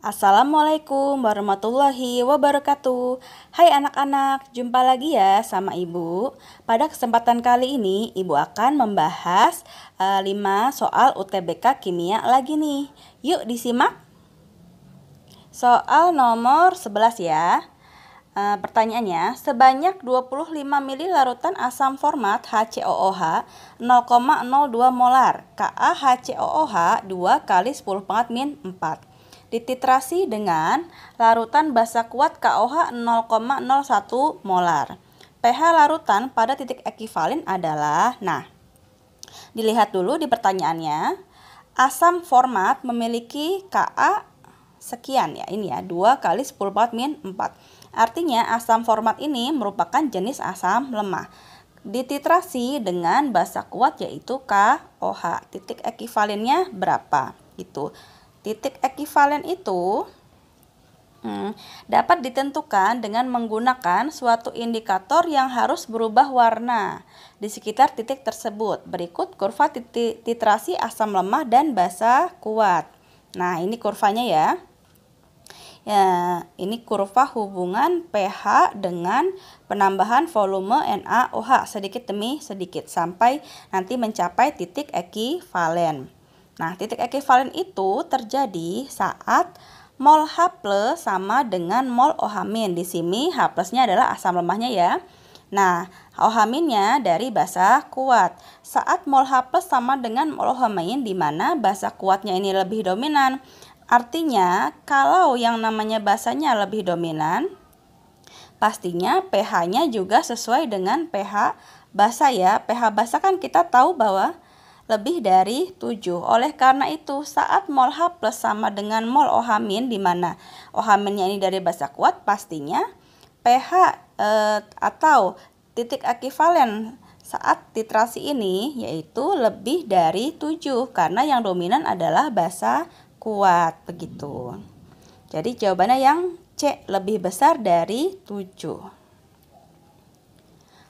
Assalamualaikum warahmatullahi wabarakatuh. Hai anak-anak, jumpa lagi ya sama Ibu. Pada kesempatan kali ini Ibu akan membahas 5 soal UTBK kimia lagi nih. Yuk disimak. Soal nomor 11 ya. Pertanyaannya, sebanyak 25 ml larutan asam format HCOOH 0,02 molar KaHCOOH 2 kali 10 pangkat min 4 dititrasi dengan larutan basa kuat KOH 0,01 molar. pH larutan pada titik ekivalen adalah, dilihat dulu di pertanyaannya, asam format memiliki Ka sekian ya, ini ya, 2 kali 10 pangkat min 4. Artinya asam format ini merupakan jenis asam lemah. Dititrasi dengan basa kuat yaitu KOH. Titik ekivalennya berapa? Gitu. Titik ekivalen itu dapat ditentukan dengan menggunakan suatu indikator yang harus berubah warna di sekitar titik tersebut. Berikut kurva titrasi asam lemah dan basa kuat. Nah, ini kurvanya ya. Ya, ini kurva hubungan pH dengan penambahan volume NaOH sedikit demi sedikit sampai nanti mencapai titik ekivalen. Nah, titik ekivalen itu terjadi saat mol H+ sama dengan mol OH-. Di sini H+ adalah asam lemahnya ya. Nah, OH- dari basa kuat. Saat mol H+ sama dengan mol OH- di mana basa kuatnya ini lebih dominan. Artinya, kalau yang namanya basanya lebih dominan, pastinya pH-nya juga sesuai dengan pH basa ya. pH basa kan kita tahu bahwa lebih dari 7. Oleh karena itu, saat mol H+ sama dengan mol OH- di mana OH-nya ini dari basa kuat, pastinya pH atau titik ekivalen saat titrasi ini yaitu lebih dari 7 karena yang dominan adalah basa kuat begitu. Jadi jawabannya yang C, lebih besar dari 7.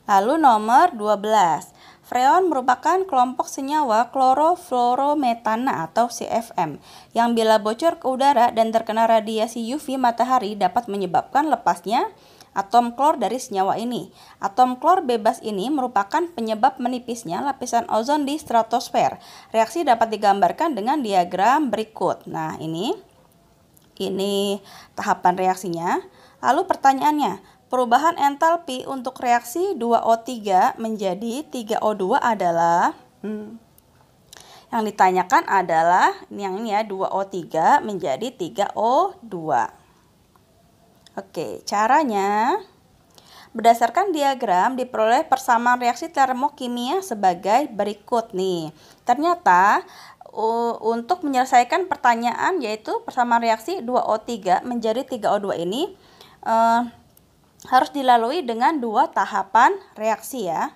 Lalu nomor 12. Freon merupakan kelompok senyawa klorofluorometana atau CFM yang bila bocor ke udara dan terkena radiasi UV matahari dapat menyebabkan lepasnya atom klor dari senyawa ini. Atom klor bebas ini merupakan penyebab menipisnya lapisan ozon di stratosfer. Reaksi dapat digambarkan dengan diagram berikut. Nah, ini tahapan reaksinya. Lalu pertanyaannya, perubahan entalpi untuk reaksi 2O3 menjadi 3O2 adalah yang ditanyakan adalah yang ini ya, 2O3 menjadi 3O2. Oke, caranya berdasarkan diagram diperoleh persamaan reaksi termokimia sebagai berikut nih. Ternyata untuk menyelesaikan pertanyaan yaitu persamaan reaksi 2O3 menjadi 3O2 ini harus dilalui dengan 2 tahapan reaksi ya.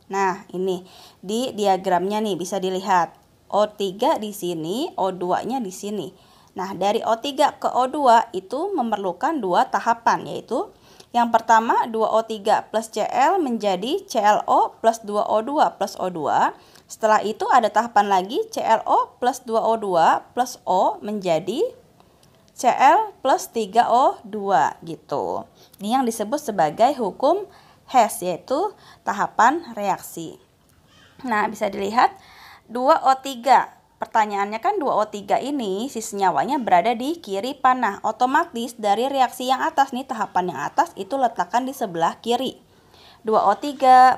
Nah, ini di diagramnya nih bisa dilihat. O3 di sini, O2-nya di sini. Nah, dari O3 ke O2 itu memerlukan 2 tahapan yaitu yang pertama 2O3 plus Cl menjadi ClO plus 2O2 plus O2. Setelah itu ada tahapan lagi ClO plus 2O2 plus O menjadi Cl plus 3O2 gitu. Ini yang disebut sebagai hukum Hess yaitu tahapan reaksi. Nah, bisa dilihat 2O3. Pertanyaannya kan 2O3 ini si senyawanya berada di kiri panah. Otomatis dari reaksi yang atas nih, tahapan yang atas itu letakkan di sebelah kiri. 2O3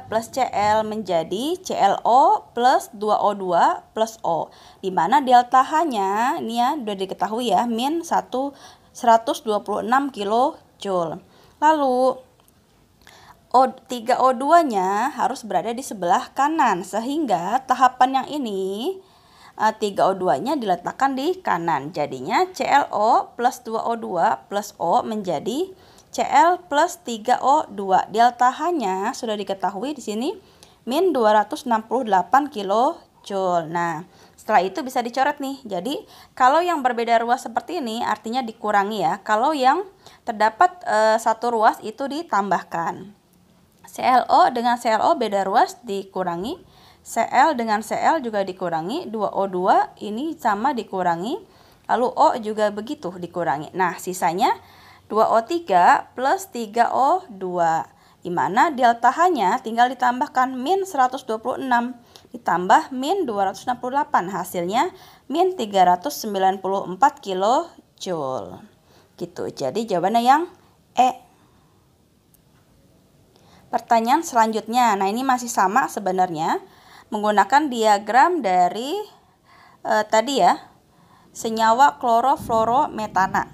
plus Cl menjadi ClO plus 2O2 plus O. Di mana delta H-nya ini ya sudah diketahui ya, min 126 kJ. Lalu 3O2-nya harus berada di sebelah kanan sehingga tahapan yang ini 3O2-nya diletakkan di kanan. Jadinya ClO plus 2O2 plus O menjadi Cl plus 3O2. Delta H-nya sudah diketahui di sini min 268 kJ. Nah, setelah itu bisa dicoret nih. Jadi, kalau yang berbeda ruas seperti ini artinya dikurangi ya. Kalau yang terdapat satu ruas itu ditambahkan. ClO dengan ClO beda ruas dikurangi. Cl dengan Cl juga dikurangi, 2O2 ini sama dikurangi, Lalu O juga begitu dikurangi. Nah, sisanya 2O3 plus 3O2. Di mana delta H-nya tinggal ditambahkan min 126 ditambah min 268. Hasilnya min 394 kilojoule. Gitu. Jadi jawabannya yang E. Pertanyaan selanjutnya. Nah, ini masih sama sebenarnya. Menggunakan diagram dari tadi ya, senyawa klorofluorometana.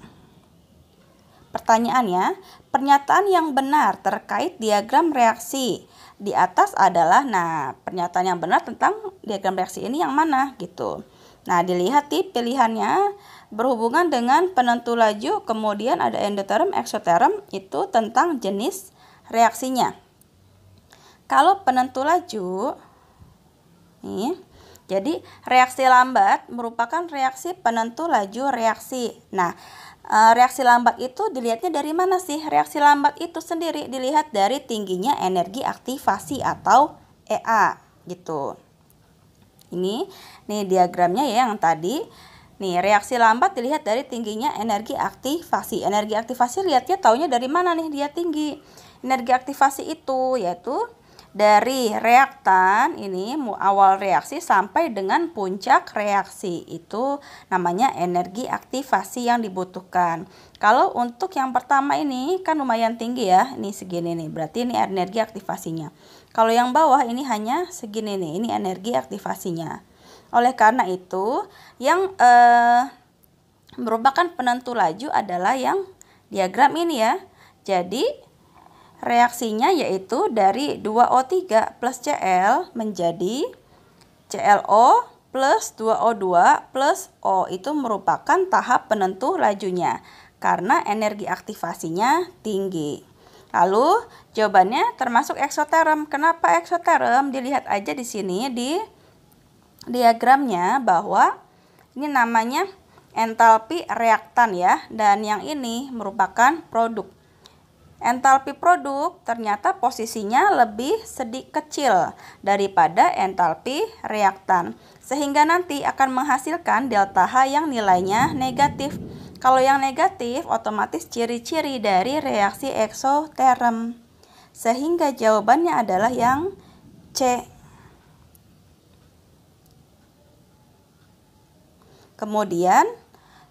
Pertanyaannya, pernyataan yang benar terkait diagram reaksi di atas adalah, nah, pernyataan yang benar tentang diagram reaksi ini yang mana gitu. Nah, dilihat di pilihannya berhubungan dengan penentu laju, kemudian ada endoterm, eksoterm, itu tentang jenis reaksinya. Kalau penentu laju, nih, jadi reaksi lambat merupakan reaksi penentu laju reaksi. Nah, reaksi lambat itu dilihatnya dari mana sih? Reaksi lambat itu sendiri dilihat dari tingginya energi aktivasi atau EA gitu. Ini nih diagramnya ya yang tadi. Nih, reaksi lambat dilihat dari tingginya energi aktivasi. Energi aktivasi lihatnya taunya dari mana nih dia tinggi? Energi aktivasi itu yaitu dari reaktan ini awal reaksi sampai dengan puncak reaksi, itu namanya energi aktivasi yang dibutuhkan. Kalau untuk yang pertama ini kan lumayan tinggi ya, ini segini nih, berarti ini energi aktivasinya. Kalau yang bawah ini hanya segini nih, ini energi aktivasinya. Oleh karena itu yang merupakan penentu laju adalah yang diagram ini ya. Jadi reaksinya yaitu dari 2O3 plus Cl menjadi ClO plus 2O2 plus O. Itu merupakan tahap penentu lajunya karena energi aktivasinya tinggi. Lalu jawabannya termasuk eksoterm. Kenapa eksoterm? Dilihat aja di sini di diagramnya bahwa ini namanya entalpi reaktan ya, dan yang ini merupakan produk. Entalpi produk ternyata posisinya lebih sedikit kecil daripada entalpi reaktan, sehingga nanti akan menghasilkan delta H yang nilainya negatif. Kalau yang negatif otomatis ciri-ciri dari reaksi eksoterm, sehingga jawabannya adalah yang C. Kemudian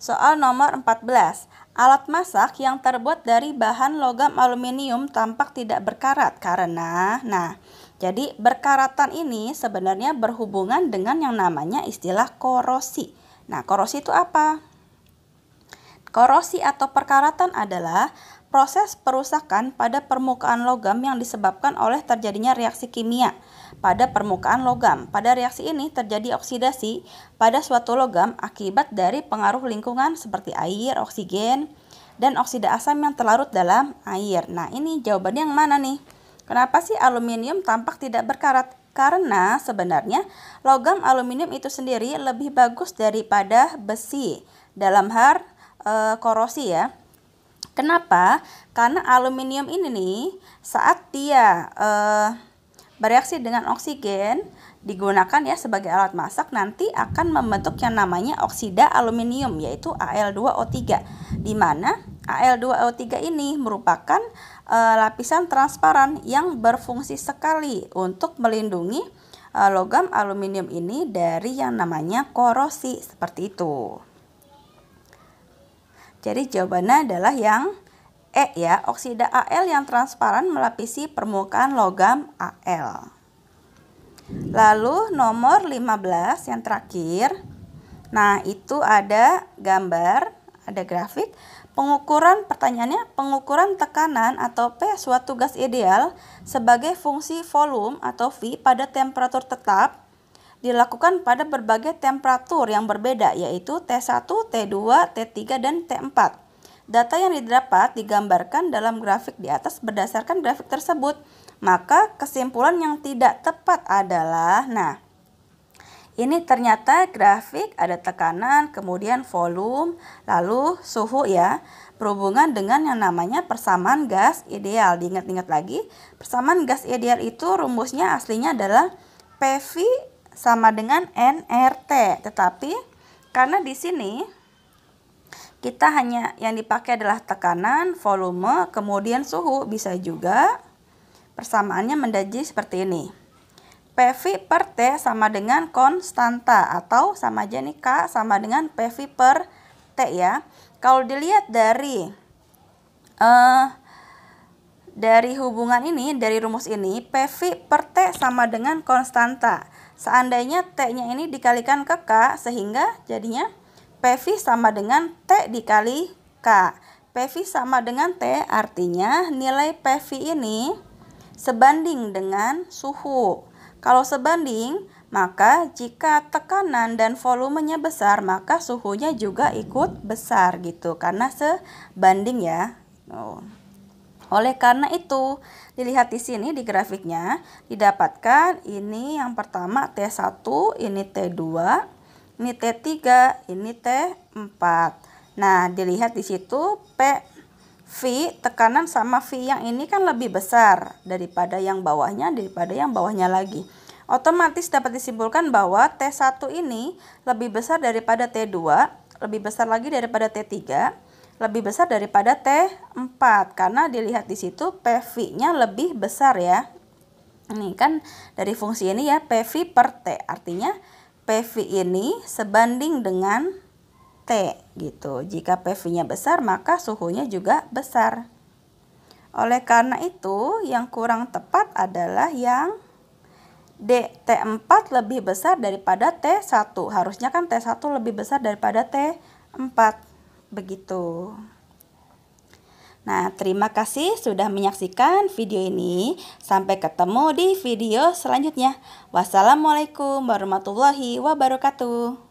soal nomor 14. Alat masak yang terbuat dari bahan logam aluminium tampak tidak berkarat karena, nah, jadi berkaratan ini sebenarnya berhubungan dengan yang namanya istilah korosi. Nah, korosi itu apa? Korosi atau perkaratan adalah proses perusakan pada permukaan logam yang disebabkan oleh terjadinya reaksi kimia pada permukaan logam. Pada reaksi ini terjadi oksidasi pada suatu logam akibat dari pengaruh lingkungan seperti air, oksigen, dan oksida asam yang terlarut dalam air. Nah, ini jawabannya yang mana nih? Kenapa sih aluminium tampak tidak berkarat? Karena sebenarnya logam aluminium itu sendiri lebih bagus daripada besi dalam hal korosi ya. Kenapa? Karena aluminium ini nih saat dia bereaksi dengan oksigen digunakan ya sebagai alat masak, nanti akan membentuk yang namanya oksida aluminium yaitu Al2O3, di mana Al2O3 ini merupakan lapisan transparan yang berfungsi sekali untuk melindungi logam aluminium ini dari yang namanya korosi seperti itu. Jadi jawabannya adalah yang E ya, oksida Al yang transparan melapisi permukaan logam Al. Lalu nomor 15 yang terakhir. Nah, itu ada gambar, ada grafik. Pertanyaannya, pengukuran tekanan atau P suatu gas ideal sebagai fungsi volume atau V pada temperatur tetap dilakukan pada berbagai temperatur yang berbeda, yaitu T1, T2, T3, dan T4. Data yang didapat digambarkan dalam grafik di atas berdasarkan grafik tersebut. Maka kesimpulan yang tidak tepat adalah, nah, ini ternyata grafik ada tekanan, kemudian volume, lalu suhu ya, berhubungan dengan yang namanya persamaan gas ideal. Diingat-ingat lagi, persamaan gas ideal itu rumusnya aslinya adalah PV sama dengan nRT. Tetapi karena di sini kita hanya yang dipakai adalah tekanan, volume, kemudian suhu. Bisa juga persamaannya menjadi seperti ini. PV per T sama dengan konstanta, atau sama aja nih K sama dengan PV per T ya. Kalau dilihat dari hubungan ini, dari rumus ini, PV per T sama dengan konstanta. Seandainya T-nya ini dikalikan ke K, sehingga jadinya PV sama dengan T dikali K. PV sama dengan T artinya nilai PV ini sebanding dengan suhu. Kalau sebanding, maka jika tekanan dan volumenya besar, maka suhunya juga ikut besar gitu, karena sebanding ya. Oleh karena itu, dilihat di sini di grafiknya, didapatkan ini yang pertama T1, ini T2, ini T3, ini T4. Nah, dilihat di situ V tekanan sama V yang ini kan lebih besar daripada yang bawahnya, lagi. Otomatis dapat disimpulkan bahwa T1 ini lebih besar daripada T2, lebih besar lagi daripada T3, lebih besar daripada T4, karena dilihat di situ PV-nya lebih besar ya. Ini kan dari fungsi ini ya, PV per T, artinya PV ini sebanding dengan T gitu. Jika PV-nya besar, maka suhunya juga besar. Oleh karena itu, yang kurang tepat adalah yang D, T4 lebih besar daripada T1. Harusnya kan T1 lebih besar daripada T4. Begitu. Nah, terima kasih sudah menyaksikan video ini. Sampai ketemu di video selanjutnya. Wassalamualaikum warahmatullahi wabarakatuh.